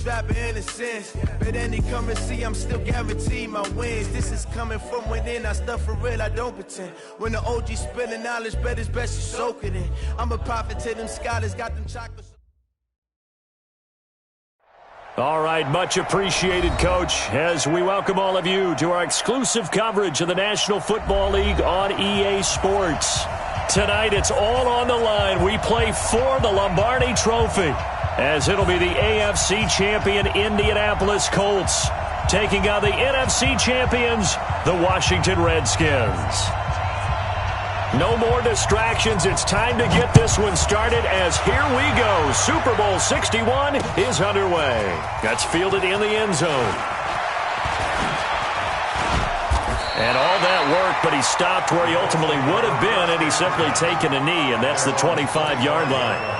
Rapper in a sense, but any currency, I'm still guaranteed my wins. This is coming from within, I stuff for real, I don't pretend. When the OG spilling knowledge, bet it's best you soak it in. I'm a prophet to them scholars, got them chocolates. All right, much appreciated, Coach, as we welcome all of you to our exclusive coverage of the National Football League on EA Sports. Tonight, it's all on the line. We play for the Lombardi Trophy, as it'll be the AFC champion Indianapolis Colts taking on the NFC champions, the Washington Redskins. No more distractions. It's time to get this one started, as here we go. Super Bowl 61 is underway. That's fielded in the end zone. And all that work, but he stopped where he ultimately would have been, and he's simply taken a knee, and that's the 25-yard line.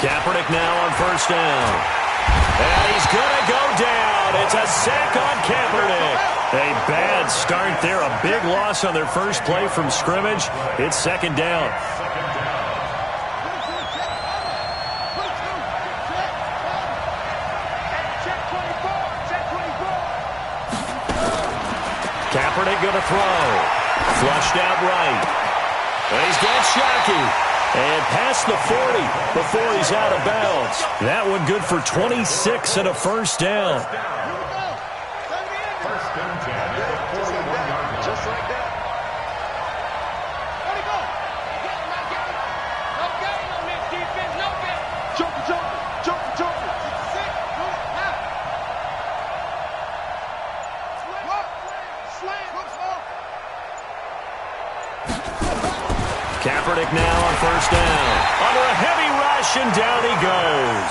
Kaepernick now on first down. And he's going to go down. It's a sack on Kaepernick. A bad start there. A big loss on their first play from scrimmage. It's second down. Kaepernick going to throw. Flushed out right. And he's got Shockey. And past the 40 before he's out of bounds. That one good for 26 and a first down. Just like that. Let it go. No game on this defense. No game. Jump. Kaepernick now on first down. Under a heavy rush, and down he goes.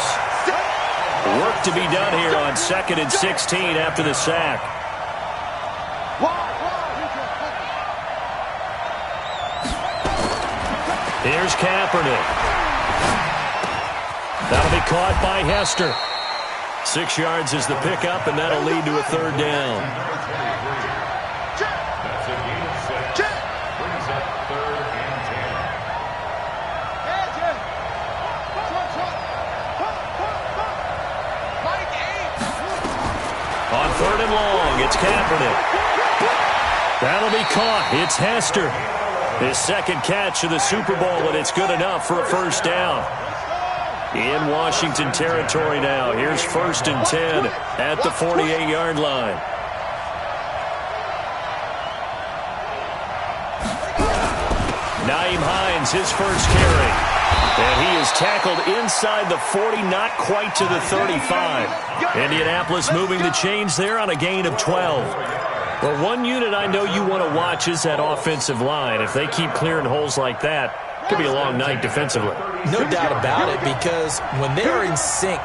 Work to be done here on 2nd and 16 after the sack. Here's Kaepernick. That'll be caught by Hester. 6 yards is the pickup, and that'll lead to a third down. On 3rd and long, it's Kaepernick. That'll be caught. It's Hester. His second catch of the Super Bowl, and it's good enough for a first down. In Washington territory now. Here's 1st and 10 at the 48-yard line. Nyheim Hines, his first carry. And he is tackled inside the 40, not quite to the 35. Indianapolis moving the chains there on a gain of 12. Well, one unit I know you want to watch is that offensive line. If they keep clearing holes like that, it could be a long night defensively. No doubt about it, because when they're in sync,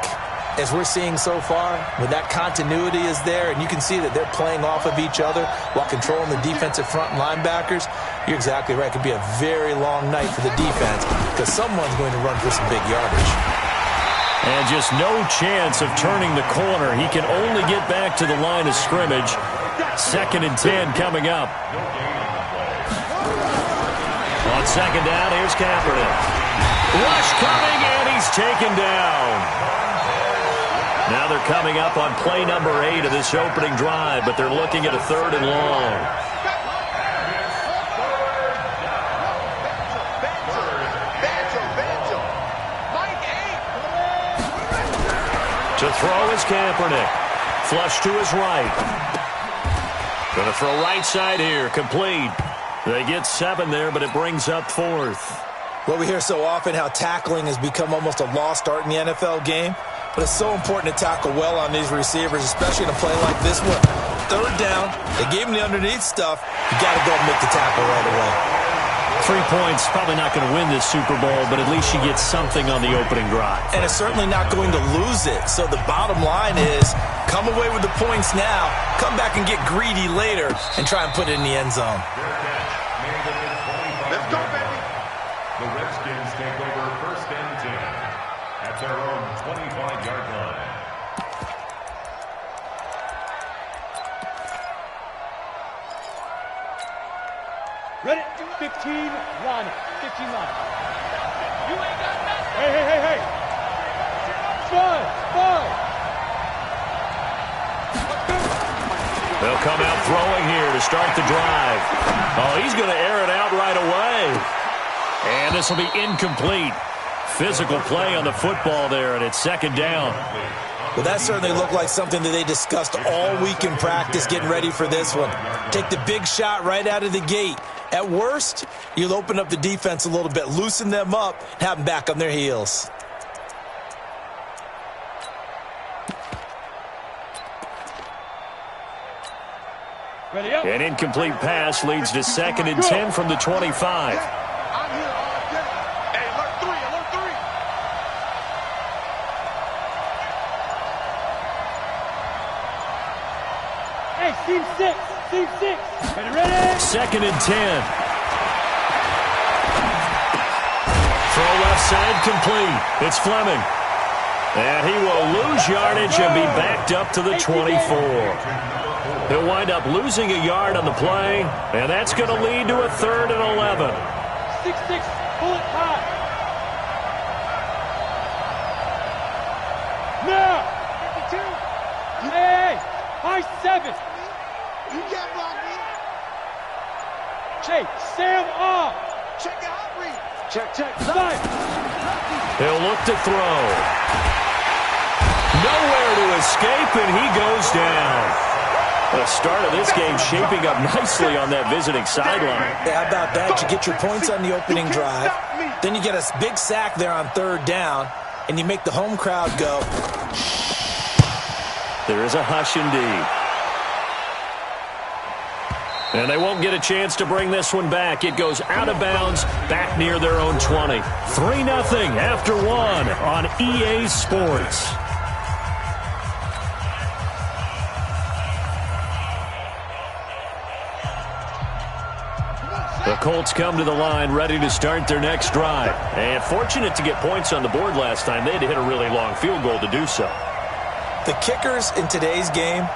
as we're seeing so far, when that continuity is there, and you can see that they're playing off of each other while controlling the defensive front linebackers, you're exactly right. It could be a very long night for the defense because someone's going to run for some big yardage. And just no chance of turning the corner. He can only get back to the line of scrimmage. 2nd and 10 coming up. On 2nd down, here's Kaepernick. Rush coming, and he's taken down. Now they're coming up on play number 8 of this opening drive, but they're looking at a 3rd and long. To throw is Kaepernick. Flush to his right. Going to throw right side here. Complete. They get 7 there, but it brings up 4th. Well, we hear so often how tackling has become almost a lost art in the NFL game. But it's so important to tackle well on these receivers, especially in a play like this one. 3rd down. They gave him the underneath stuff. You got to go and make the tackle right away. 3 points, probably not going to win this Super Bowl, but at least you get something on the opening drive. And it's certainly not going to lose it. So the bottom line is, come away with the points now, come back and get greedy later, and try and put it in the end zone. Let's go, baby. The Redskins take over 1st and 10 at their own 25-yard line. Ready? 15 line. 15 line. You ain't got nothing. Hey. 5. They'll come out throwing here to start the drive. Oh, he's going to air it out right away. And this will be incomplete. Physical play on the football there, and it's 2nd down. Well, that certainly looked like something that they discussed all week in practice getting ready for this one. Take the big shot right out of the gate. At worst, you'll open up the defense a little bit, loosen them up, have them back on their heels. Ready up. An incomplete pass leads to 2nd and 10 from the 25. I'm here all day. Hey, alert 3. Hey, team 6. Ready? 2nd and 10. Throw left side complete. It's Fleming. And he will lose yardage and be backed up to the 24. He'll wind up losing a yard on the play, and that's going to lead to a 3rd and 11. 6, pull it high. Now. 52. Hey, high 7. You can't block me. Hey, Sam off. Check out read. Check. 5. He'll look to throw. Nowhere to escape, and he goes down. The start of this game shaping up nicely on that visiting sideline. Yeah, how about that? You get your points on the opening drive. Then you get a big sack there on 3rd down, and you make the home crowd go. There is a hush indeed. And they won't get a chance to bring this one back. It goes out of bounds, back near their own 20. 3-0 after 1 on EA Sports. The Colts come to the line ready to start their next drive. And fortunate to get points on the board last time. They had to hit a really long field goal to do so. The kickers in today's game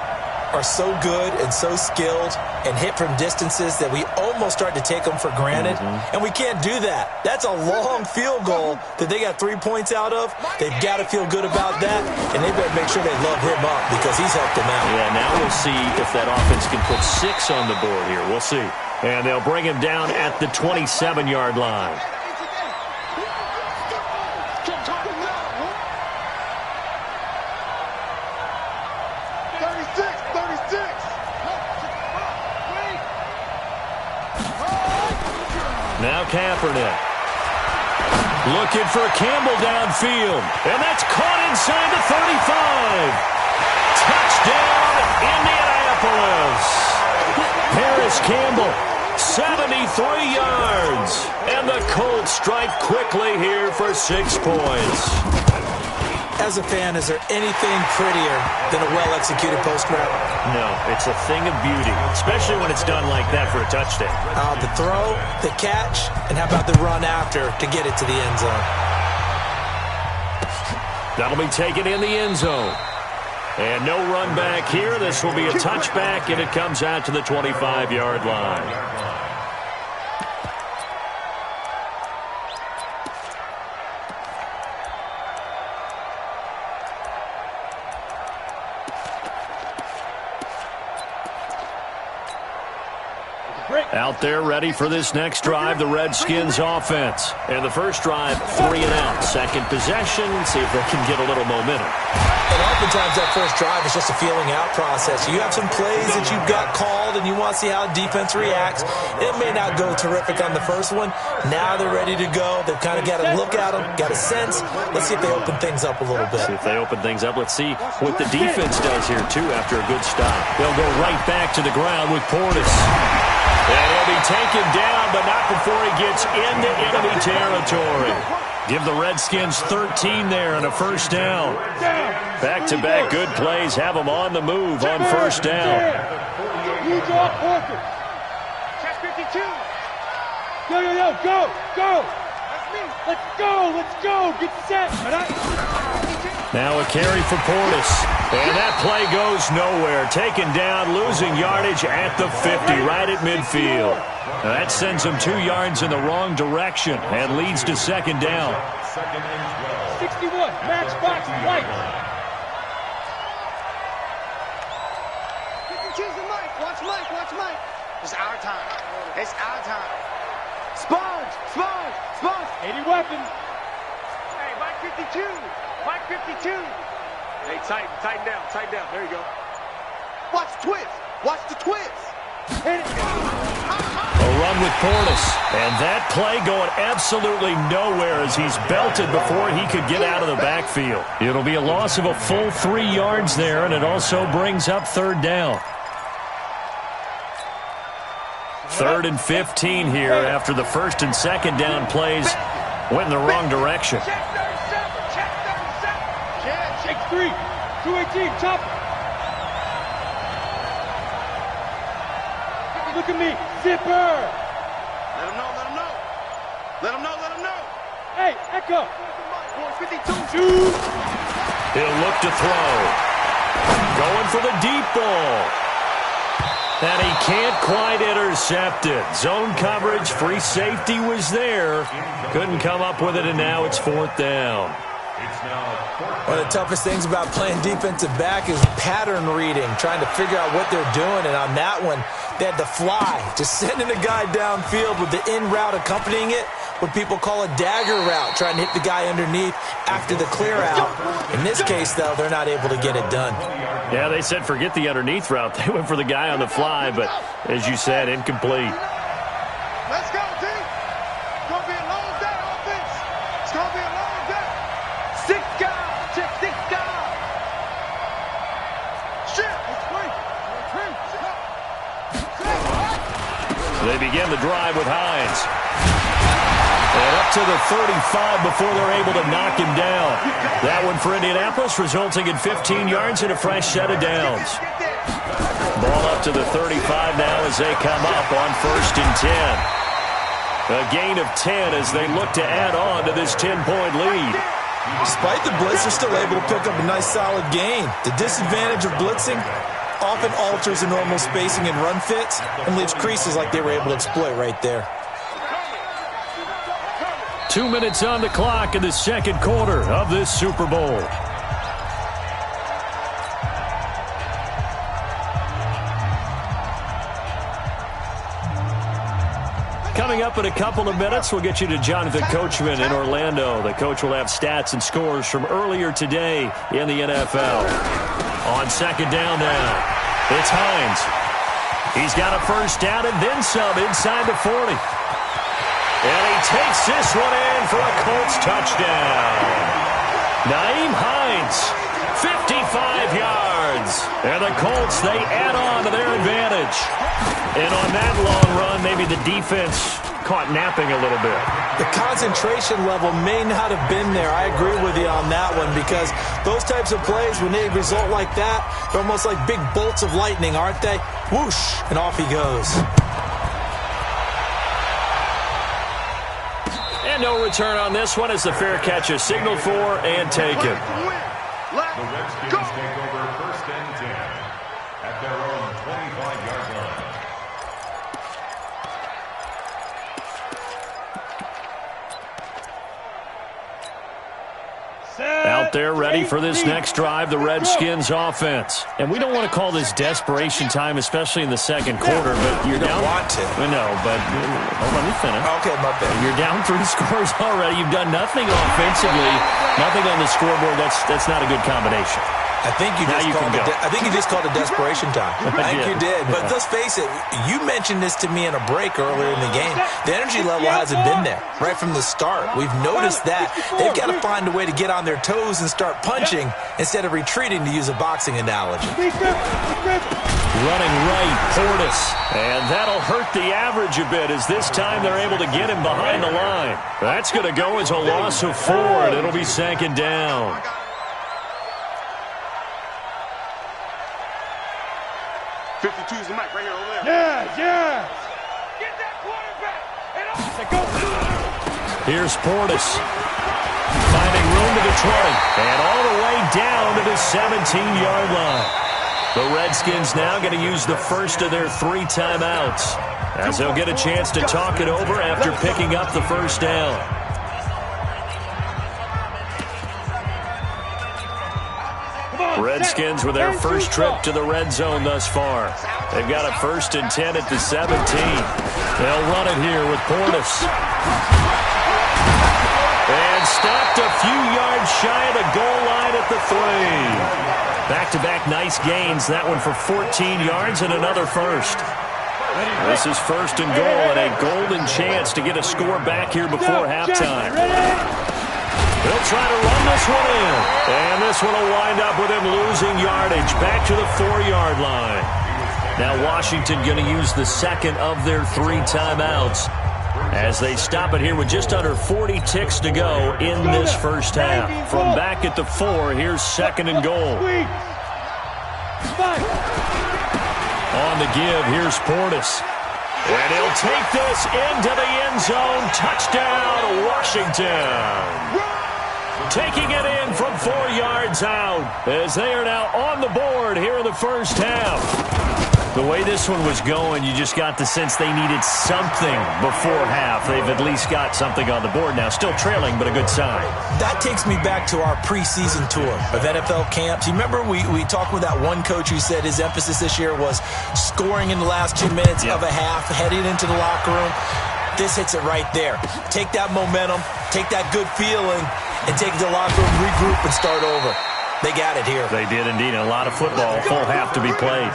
are so good and so skilled and hit from distances that we almost start to take them for granted. And we can't do that. That's a long field goal that they got 3 points out of. They've got to feel good about that, and they better make sure they love him up because he's helped them out. Yeah, now we'll see if that offense can put 6 on the board here. We'll see. And they'll bring him down at the 27-yard line. Now Kaepernick. Looking for Campbell downfield. And that's caught inside the 35. Touchdown, Indianapolis. Paris Campbell, 73 yards. And the Colts strike quickly here for 6 points. As a fan, is there anything prettier than a well-executed post route? No, it's a thing of beauty, especially when it's done like that for a touchdown. The throw, the catch, and how about the run after to get it to the end zone? That'll be taken in the end zone. And no run back here. This will be a touchback, and it comes out to the 25-yard line. Out there ready for this next drive, the Redskins offense. And the first drive, 3 and out. Second possession, see if they can get a little momentum. And oftentimes that first drive is just a feeling out process. You have some plays that you've got called and you want to see how defense reacts. It may not go terrific on the first one. Now they're ready to go. They've kind of got to look at them, got a sense. Let's see if they open things up a little bit. See if they open things up. Let's see what the defense does here, too, after a good stop. They'll go right back to the ground with Portis. And he'll be taken down, but not before he gets into enemy territory. Give the Redskins 13 there and a first down. Back-to-back good plays have them on the move on first down. You draw Porter. Check 52. Yo, go, go. Let's go. Get set. Now a carry for Portis. And that play goes nowhere. Taken down, losing yardage at the 50, right at midfield. Now that sends him 2 yards in the wrong direction and leads to second down. 61, matchbox light. Choose the mic. Watch Mike. It's our time. Sponge. 80 weapons. Hey, Mike 52. Hey, tighten down. There you go. Watch the twist. Hit it. A run with Portis. And that play going absolutely nowhere as he's belted before he could get out of the backfield. It'll be a loss of a full 3 yards there, and it also brings up third down. 3rd and 15 here after the first and second down plays went in the wrong direction. Check 37. Shake 3. 218, chop. Look at me. Zipper. Let him know. Hey, Echo. 52. Shoot. He'll look to throw. Going for the deep ball. And he can't quite intercept it. Zone coverage, free safety was there. Couldn't come up with it, and now it's 4th down. One of the toughest things about playing defensive back is pattern reading, trying to figure out what they're doing. And on that one, they had to fly, just sending a guy downfield with the in route accompanying it, what people call a dagger route, trying to hit the guy underneath after the clear out. In this case, though, they're not able to get it done. Yeah, they said forget the underneath route. They went for the guy on the fly, but as you said, incomplete. Let's go, team. It's going to be a long day, offense. It's going to be a long day. 6 guys. Check 6 guys. Shit. They begin the drive with Hines. And up to the 35 before they're able to knock him down. That one for Indianapolis, resulting in 15 yards and a fresh set of downs. Ball up to the 35 now as they come up on 1st and 10. A gain of 10 as they look to add on to this 10-point lead. Despite the blitz, they're still able to pick up a nice solid gain. The disadvantage of blitzing often alters the normal spacing and run fits and leaves creases like they were able to exploit right there. 2 minutes on the clock in the second quarter of this Super Bowl. Coming up in a couple of minutes, we'll get you to Jonathan Coachman in Orlando. The coach will have stats and scores from earlier today in the NFL. On second down now, it's Hines. He's got a first down and then some inside the 40. And he takes this one in for a Colts touchdown. Nyheim Hines, 55 yards. And the Colts, they add on to their advantage. And on that long run, maybe the defense caught napping a little bit. The concentration level may not have been there. I agree with you on that one because those types of plays, when they result like that, they're almost like big bolts of lightning, aren't they? Whoosh, and off he goes. And no return on this one as the fair catch is signaled for and taken. The Redskins take over 1st and 10 at their own 25-yard line. Out there ready for this next drive, the Redskins offense. And we don't want to call this desperation time, especially in the second quarter, but you're down. Want to. I know, but hold on, let me finish. Okay, my bad. You're down 3 scores already. You've done nothing offensively, nothing on the scoreboard. That's not a good combination. I think you just called it desperation time. I think you did. But let's face it, you mentioned this to me in a break earlier in the game. The energy level hasn't been there right from the start. We've noticed that. They've got to find a way to get on their toes and start punching instead of retreating, to use a boxing analogy. Running right, Portis. And that'll hurt the average a bit as this time they're able to get him behind the line. That's going to go as a loss of 4, and it'll be second down. 's the mic right here over there. Yeah. Get that quarterback. And go. Here's Portis. Finding room to the 20. And all the way down to the 17-yard line. The Redskins now going to use the first of their 3 timeouts, as they'll get a chance to talk it over after picking up the first down. Redskins with their first trip to the red zone thus far. They've got a 1st and 10 at the 17. They'll run it here with Portis. And stopped a few yards shy of the goal line at the 3. Back-to-back nice gains. That one for 14 yards and another first. This is 1st and goal and a golden chance to get a score back here before halftime. He'll try to run this one in. And this one will wind up with him losing yardage back to the 4-yard line. Now Washington going to use the second of their 3 timeouts as they stop it here with just under 40 ticks to go in this first half. From back at the 4, here's 2nd and goal. On the give, here's Portis. And he'll take this into the end zone. Touchdown, Washington. Taking it in from 4 yards out as they are now on the board here in the first half. The way this one was going, you just got the sense they needed something before half. They've at least got something on the board now. Still trailing, but a good sign. That takes me back to our preseason tour of NFL camps. You remember we talked with that one coach who said his emphasis this year was scoring in the last 2 minutes of a half, heading into the locker room. This hits it right there. Take that momentum, take that good feeling, and take it to the locker room, regroup, and start over. They got it here. They did indeed. A lot of football, full half to be played.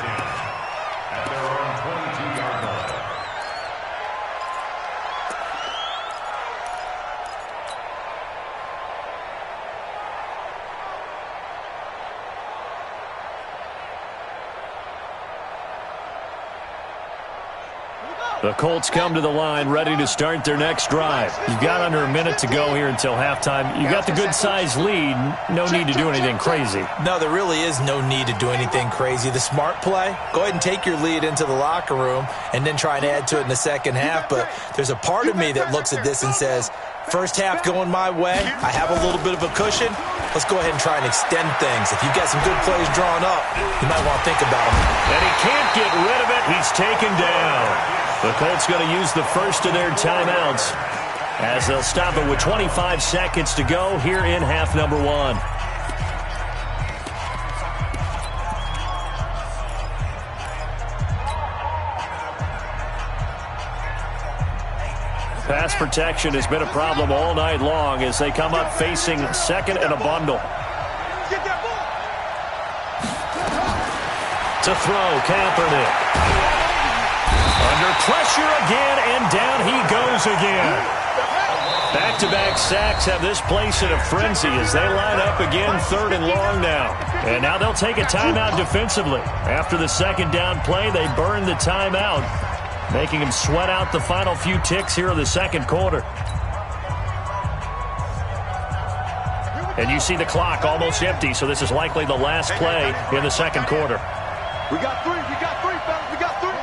The Colts come to the line ready to start their next drive. You've got under a minute to go here until halftime. You've got the good-sized lead. No need to do anything crazy. No, there really is no need to do anything crazy. The smart play, go ahead and take your lead into the locker room and then try and add to it in the second half. But there's a part of me that looks at this and says, first half going my way. I have a little bit of a cushion. Let's go ahead and try and extend things. If you've got some good plays drawn up, you might want to think about them. And he can't get rid of it. He's taken down. The Colts going to use the first of their timeouts as they'll stop it with 25 seconds to go here in half number 1. Pass protection has been a problem all night long as they come up facing second and a bundle. To throw, Kaepernick. Under pressure again, and down he goes again. Back-to-back sacks have this place in a frenzy as they line up again, 3rd and long now. And now they'll take a timeout defensively. After the second down play, they burn the timeout, making him sweat out the final few ticks here in the second quarter. And you see the clock almost empty, so this is likely the last play in the second quarter. We got 3, fellas, we got 3.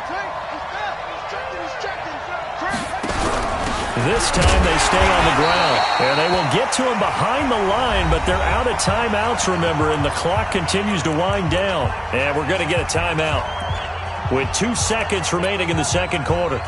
This time they stay on the ground, and they will get to him behind the line, but they're out of timeouts, remember, and the clock continues to wind down. And we're going to get a timeout with 2 seconds remaining in the second quarter.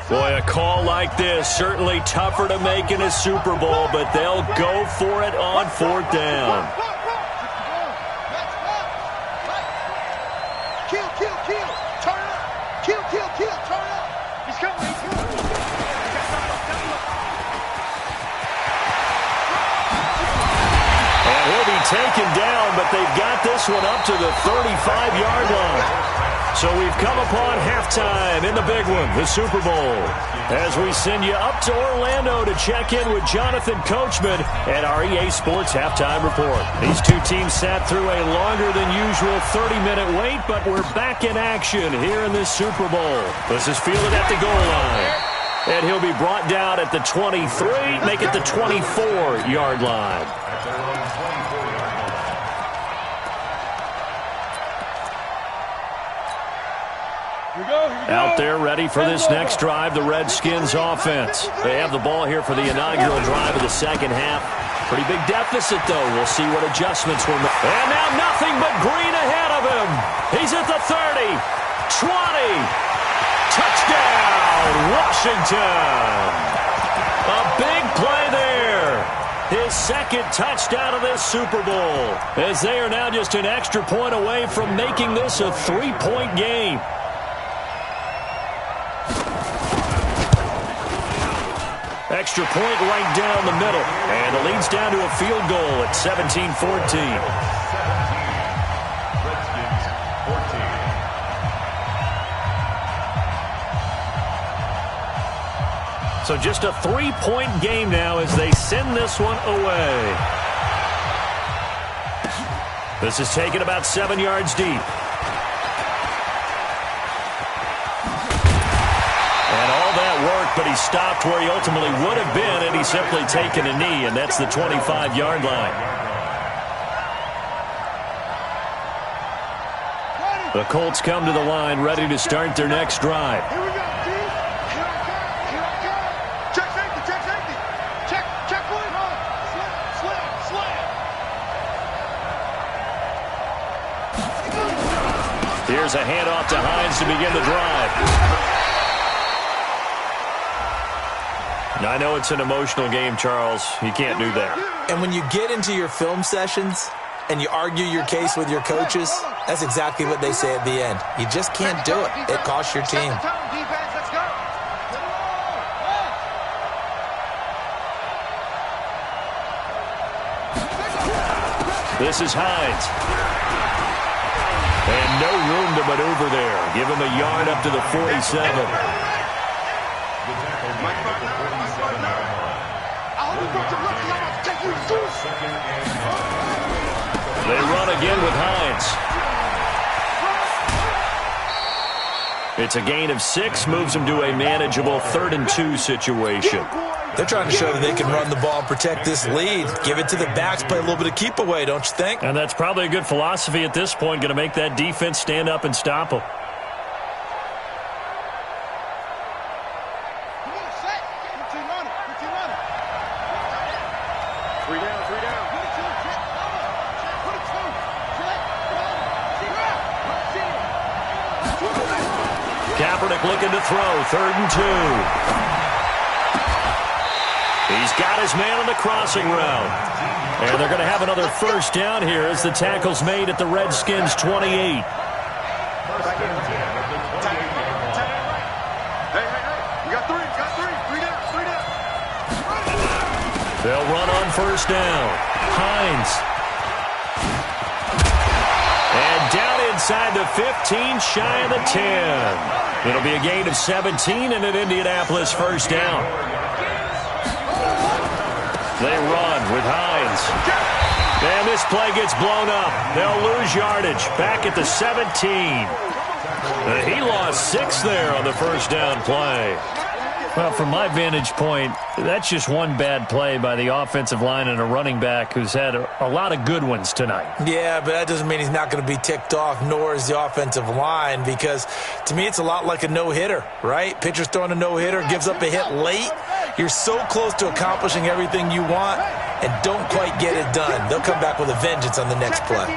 Boy, a call like this, certainly tougher to make in a Super Bowl, but they'll go for it on 4th down. Kill, turn up. Kill, turn up. He's coming. And he'll be taken down, but they've got this one up to the 35-yard line. So we've come upon halftime in the big one, the Super Bowl, as we send you up to Orlando to check in with Jonathan Coachman and our EA Sports Halftime Report. These two teams sat through a longer than usual 30-minute wait, but we're back in action here in this Super Bowl. This is fielded at the goal line, and he'll be brought down at the 23, make it the 24-yard line. Out there ready for this next drive, the Redskins offense. They have the ball here for the inaugural drive of the second half. Pretty big deficit, though. We'll see what adjustments were made. And now nothing but green ahead of him. He's at the 30, 20. Touchdown, Washington. A big play there. His second touchdown of this Super Bowl, as they are now just an extra point away from making this a 3-point game. Extra point right down the middle. And it leads down to a field goal at 17-14. So just a 3-point game now as they send this one away. This is taken about 7 yards deep. Work, but he stopped where he ultimately would have been, and he's simply taken a knee, and that's the 25-yard line. The Colts come to the line ready to start their next drive. Here we go, T. Here I go. Check safety, check safety. Check one. Slam. Here's a handoff to Hines to begin the drive. I know it's an emotional game, Charles. You can't do that. And when you get into your film sessions and you argue your case with your coaches, that's exactly what they say at the end. You just can't do it. It costs your team. This is Hines. And no room to maneuver there. Give him a yard up to the 47. They run again with Hines. It's a gain of 6, moves them to a manageable 3rd and 2 situation. They're trying to show that they can run the ball and protect this lead. Give it to the backs, play a little bit of keep away, don't you think? And that's probably a good philosophy at this point, going to make that defense stand up and stop them. Looking to throw, 3rd and 2. He's got his man on the crossing route. And they're going to have another first down here as the tackle's made at the Redskins' 28. Hey, you got three down. They'll run on first down. Hines. And down inside the 15, shy of the 10. It'll be a gain of 17 and an Indianapolis first down. They run with Hines. And this play gets blown up. They'll lose yardage. Back at the 17. He lost 6 there on the first down play. Well, from my vantage point, that's just one bad play by the offensive line and a running back who's had a lot of good ones tonight. Yeah, but that doesn't mean he's not going to be ticked off, nor is the offensive line, because to me it's a lot like a no-hitter, right? Pitcher's throwing a no-hitter, gives up a hit late. You're so close to accomplishing everything you want and don't quite get it done. They'll come back with a vengeance on the next play.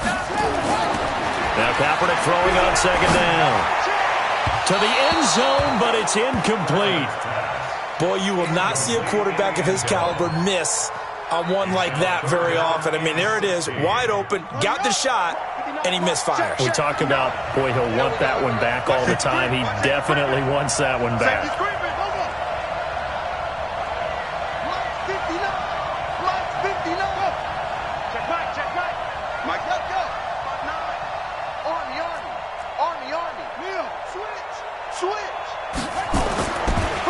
Now Kaepernick throwing on second down. To the end zone, but it's incomplete. Boy, you will not see a quarterback of his caliber miss on one like that very often. I mean, there it is, wide open, got the shot, and he misfires. We talk about, boy, he'll want that one back all the time. He definitely wants that one back. Check back. Mike, go. Army. Neil, switch.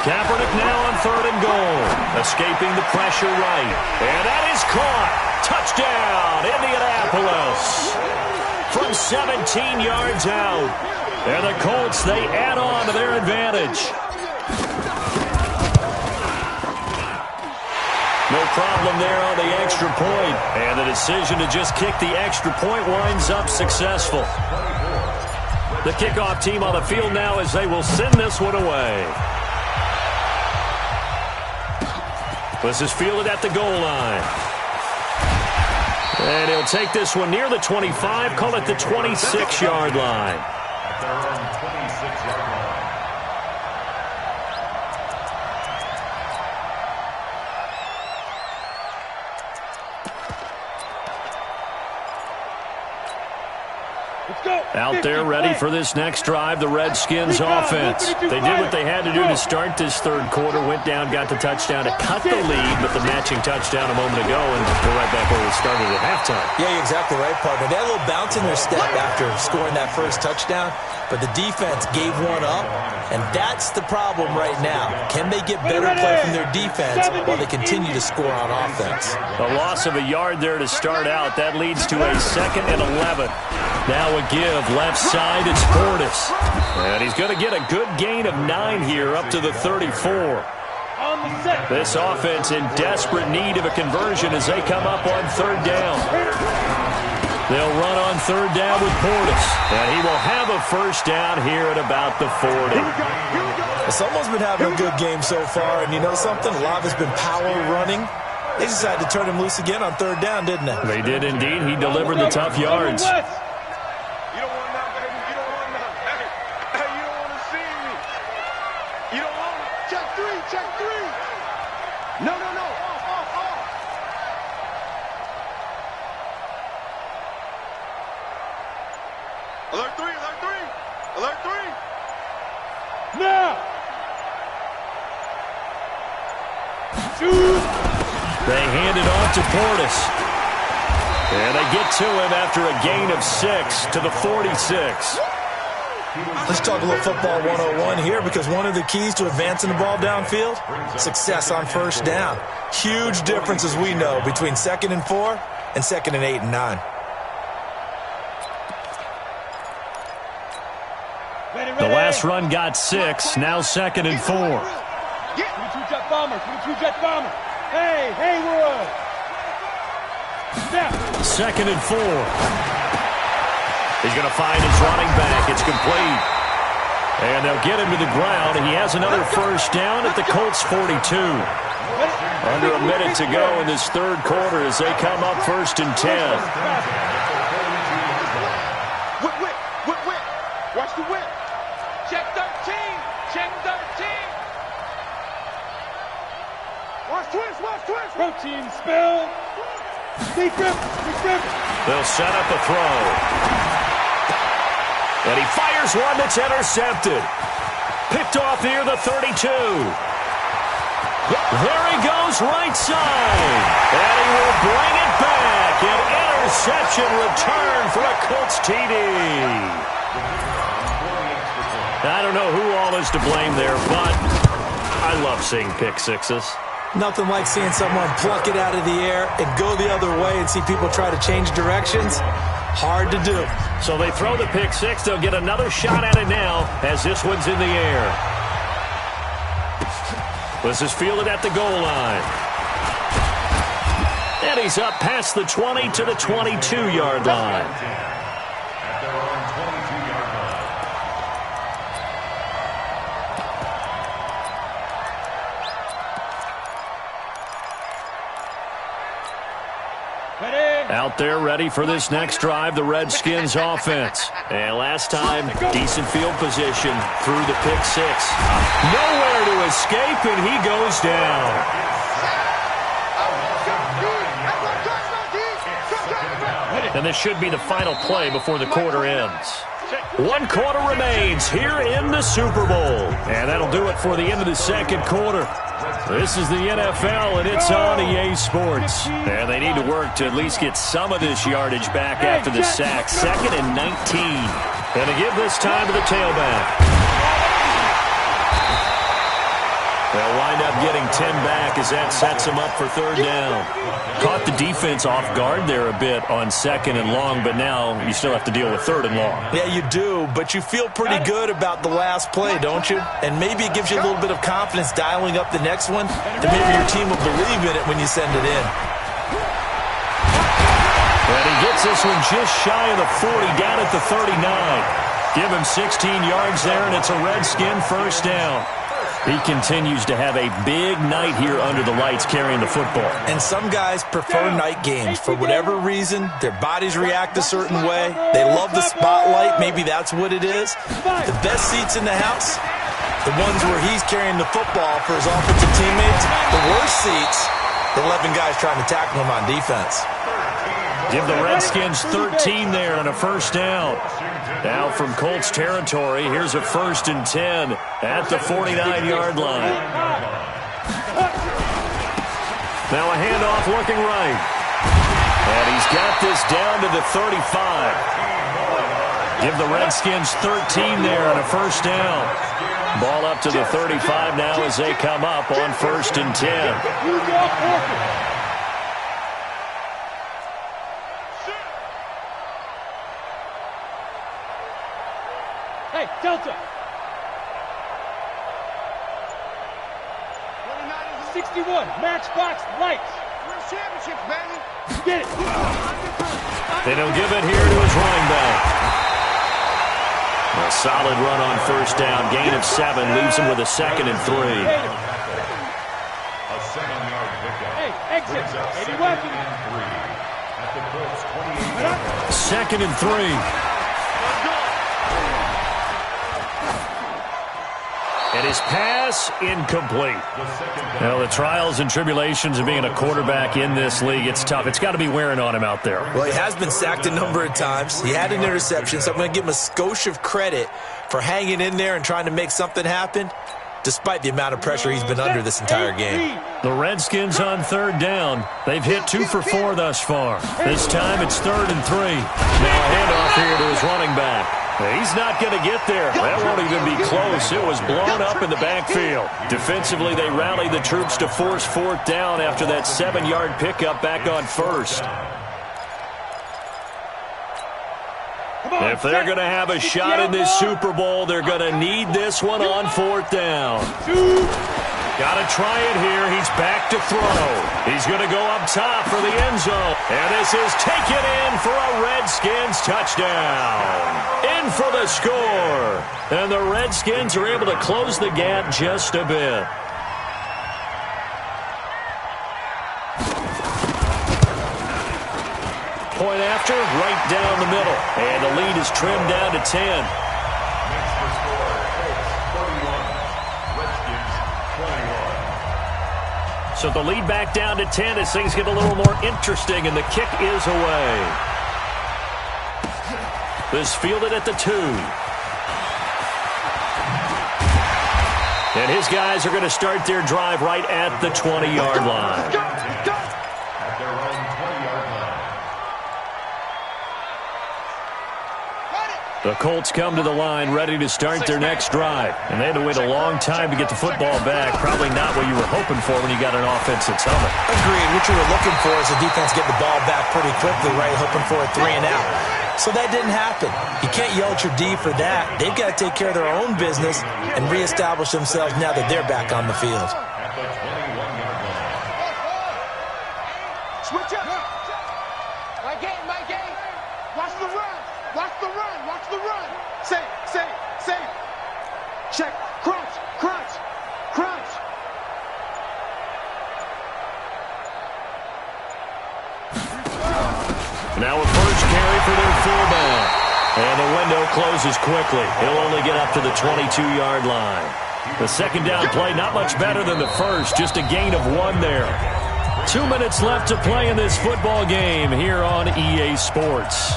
Kaepernick now on 3rd and goal. Escaping the pressure right. And that is caught. Touchdown, Indianapolis. From 17 yards out. And the Colts, they add on to their advantage. No problem there on the extra point. And the decision to just kick the extra point winds up successful. The kickoff team on the field now as they will send this one away. This is fielded at the goal line. And he'll take this one near the 25, call it the 26-yard line. At their own 26-yard line. Out there ready for this next drive, the Redskins offense. They did what they had to do to start this third quarter, went down, got the touchdown to cut the lead, but the matching touchdown a moment ago, and we're right back where we started at halftime. Yeah, you're exactly right, partner. They had a little bounce in their step after scoring that first touchdown, but the defense gave one up, and that's the problem right now. Can they get better play from their defense while they continue to score on offense? A loss of a yard there to start out. That leads to a 2nd and 11. Now a give left side. It's Portis. And he's going to get a good gain of 9 here up to the 34. This offense in desperate need of a conversion as they come up on 3rd down. They'll run on 3rd down with Portis. And he will have a first down here at about the 40. Someone's been having a good game so far, and you know something? A lot has been power running. They decided to turn him loose again on 3rd down, didn't they? They did indeed. He delivered the tough yards. Alert 3. Now. They hand it off to Portis. And they get to him after a gain of 6 to the 46. Let's talk a little football 101 here, because one of the keys to advancing the ball downfield, success on 1st down. Huge difference, as we know, between 2nd and 4 and 2nd and 8 and 9. The last run got 6, now 2nd and 4. 22-jet bomber, 22-jet bomber. Hey, Haywood. Snap. 2nd and 4. He's going to find his running back. It's complete. And they'll get him to the ground. He has another first down at the Colts 42. Under a minute to go in this third quarter as they come up 1st and 10. Whip. Watch the whip. Check 13. Check 13. Watch twist. Protein spill. Deep grip. They'll set up a throw. And he fires one that's intercepted. Picked off near the 32. There he goes, right side. And he will bring it back. An interception return for a Colts TD. I don't know who all is to blame there, but I love seeing pick sixes. Nothing like seeing someone pluck it out of the air and go the other way and see people try to change directions. Hard to do. So they throw the pick six. They'll get another shot at it now as this one's in the air. This is fielded at the goal line. And he's up past the 20 to the 22-yard line. At their own 22-yard line. Out there ready for this next drive, the Redskins offense. And last time, decent field position through the pick six. Nowhere to escape, and he goes down. And this should be the final play before the quarter ends. 1 quarter remains here in the Super Bowl. And that'll do it for the end of the second quarter. This is the NFL, and it's on EA Sports. And they need to work to at least get some of this yardage back after the sack. 2nd and 19. And to give this time to the tailback. They'll wind up getting 10 back as that sets them up for 3rd down. Caught the defense off guard there a bit on 2nd and long, but now you still have to deal with 3rd and long. Yeah, you do, but you feel pretty good about the last play, don't you? And maybe it gives you a little bit of confidence dialing up the next one, and maybe your team will believe in it when you send it in. And he gets this one just shy of the 40, down at the 39. Give him 16 yards there, and it's a Redskin 1st down. He continues to have a big night here under the lights carrying the football. And some guys prefer night games. For whatever reason, their bodies react a certain way. They love the spotlight. Maybe that's what it is. The best seats in the house, the ones where he's carrying the football for his offensive teammates. The worst seats, the 11 guys trying to tackle him on defense. Give the Redskins 13 there on a 1st down. Now from Colts territory, here's a 1st and 10 at the 49-yard line. Now a handoff looking right. And he's got this down to the 35. Give the Redskins 13 there on a 1st down. Ball up to the 35 now as they come up on 1st and 10. Hey, Delta. 61, matchbox lights. We're championships, baby. Get it. They don't give it here to his running back. A solid run on 1st down. Gain of 7 leaves him with a 2nd and 3. A 7-yard pickup. Hey, exit. 80 weapons. At the Colts 28. 2nd and 3. And his pass incomplete. Well, the trials and tribulations of being a quarterback in this league, it's tough. It's got to be wearing on him out there. Well, he has been sacked a number of times. He had an interception, so I'm going to give him a skosh of credit for hanging in there and trying to make something happen, despite the amount of pressure he's been under this entire game. The Redskins on 3rd down. They've hit 2 for 4 thus far. This time it's 3rd and 3. Now a handoff here to his running back. He's not going to get there. That won't even be close. It was blown up in the backfield. Defensively, they rallied the troops to force 4th down after that 7-yard pickup back on 1st. If they're going to have a shot in this Super Bowl, they're going to need this one on 4th down. Got to try it here. He's back to throw. He's going to go up top for the end zone. And this is taken in for a Redskins touchdown. In for the score. And the Redskins are able to close the gap just a bit. Point after, right down the middle. And the lead is trimmed down to 10. So the lead back down to 10 as things get a little more interesting, and the kick is away. This fielded at the 2. And his guys are going to start their drive right at the 20-yard line. At their own 20-yard line. The Colts come to the line ready to start their next drive. And they had to wait a long time to get the football back. Probably not what you were hoping for when you got an offense that's humming. Agreed. What you were looking for is the defense getting the ball back pretty quickly, right? Hoping for a 3 and out. So that didn't happen. You can't yell at your D for that. They've got to take care of their own business and reestablish themselves now that they're back on the field. At the 21-yard line. Switch up. My game. Watch the run. Watch the run. Watch the run. Safe. Check. Crunch. Now a first carry for their fullback. And the window closes quickly. He'll only get up to the 22-yard line. The 2nd down play, not much better than the first. Just a gain of 1 there. 2 minutes left to play in this football game here on EA Sports.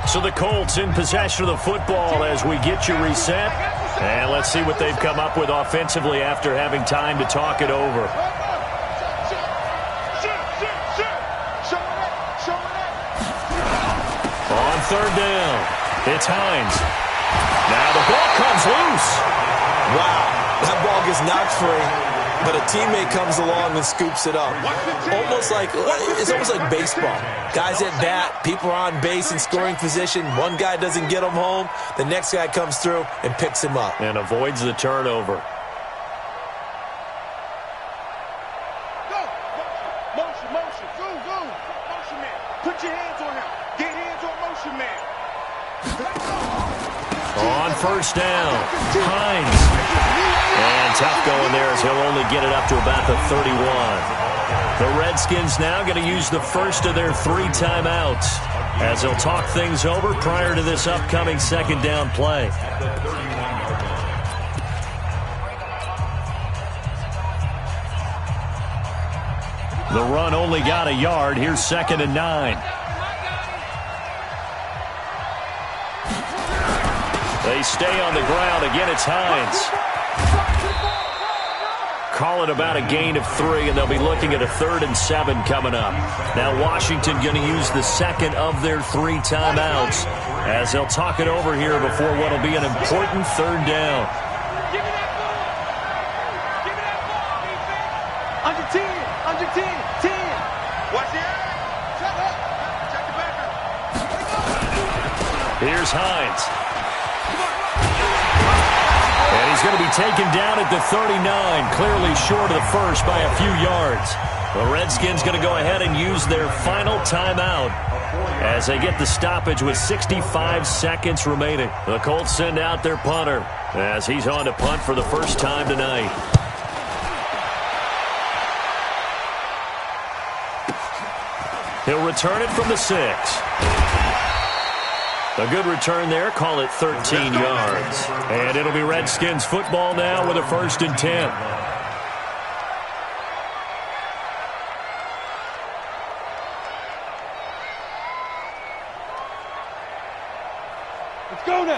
So the Colts in possession of the football as we get you reset. And let's see what they've come up with offensively after having time to talk it over. On third down, it's Hines. Now the ball comes loose. Wow, that ball gets knocked free. But a teammate comes along and scoops it up. It's almost like baseball. Guys at bat, people are on base in scoring position. One guy doesn't get him home. The next guy comes through and picks him up. And avoids the turnover. Go! Motion, motion. Go, go. Motion man. Put your hands on him. Get hands on motion man. On first down, Hines. And tough going there as he'll only get it up to about the 31. The Redskins now going to use the first of their 3 timeouts as they'll talk things over prior to this upcoming second down play. The run only got a yard. Here's 2nd and 9. They stay on the ground. Again, it's Hines. Call it about a gain of 3, and they'll be looking at a 3rd and 7 coming up. Now Washington going to use the second of their 3 timeouts as they'll talk it over here before what will be an important 3rd down. Give me that ball. Give me that ball, defense. Under 10. Under 10. 10. Watch the eye. Shut up. Check the backer. Here's Hines. And he's going to be taken down at the 39, clearly short of the first by a few yards. The Redskins going to go ahead and use their final timeout as they get the stoppage with 65 seconds remaining. The Colts send out their punter as he's on to punt for the first time tonight. He'll return it from the 6. A good return there. Call it 13 yards. And it'll be Redskins football now with a 1st and 10.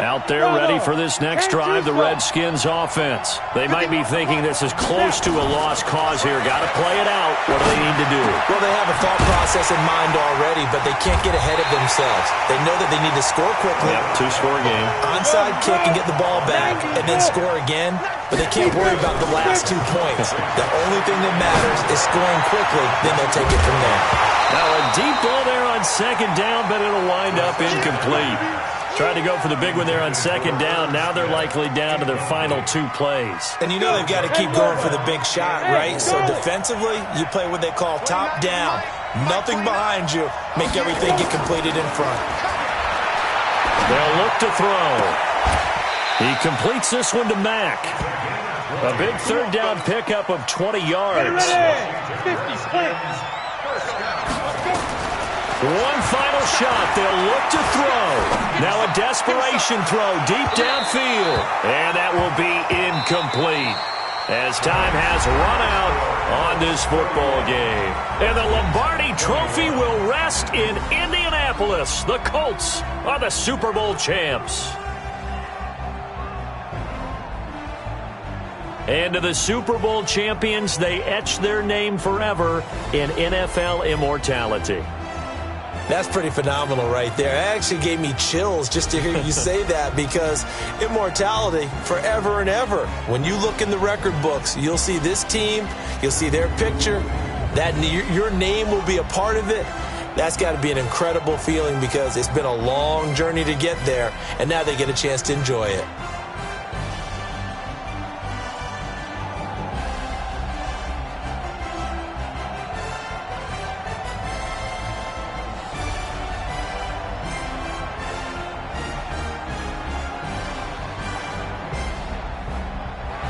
Out there ready for this next drive, the Redskins offense. They might be thinking this is close to a lost cause here. Got to play it out. What do they need to do? Well, they have a thought process in mind already, but they can't get ahead of themselves. They know that they need to score quickly. Yep, 2-score game. Onside kick and get the ball back and then score again, but they can't worry about the last 2 points. The only thing that matters is scoring quickly, then they'll take it from there. Now a deep ball there on 2nd down, but it'll wind up incomplete. Tried to go for the big one there on 2nd down. Now they're likely down to their final 2 plays. And you know they've got to keep going for the big shot, right? So defensively, you play what they call top down. Nothing behind you. Make everything get completed in front. They'll look to throw. He completes this one to Mack. A big 3rd down pickup of 20 yards. 50 splits. One final shot. They'll look to throw. Now a desperation throw deep downfield. And that will be incomplete as time has run out on this football game. And the Lombardi Trophy will rest in Indianapolis. The Colts are the Super Bowl champs. And to the Super Bowl champions, they etch their name forever in NFL immortality. That's pretty phenomenal right there. It actually gave me chills just to hear you say that, because immortality forever and ever. When you look in the record books, you'll see this team, you'll see their picture, that your name will be a part of it. That's got to be an incredible feeling because it's been a long journey to get there, and now they get a chance to enjoy it.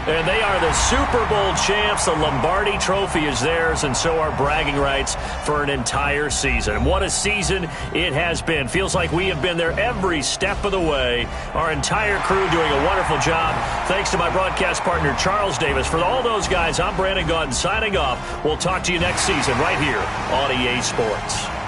And they are the Super Bowl champs. The Lombardi Trophy is theirs, and so are bragging rights for an entire season. And what a season it has been. Feels like we have been there every step of the way. Our entire crew doing a wonderful job. Thanks to my broadcast partner, Charles Davis. For all those guys, I'm Brandon Gaudin signing off. We'll talk to you next season right here on EA Sports.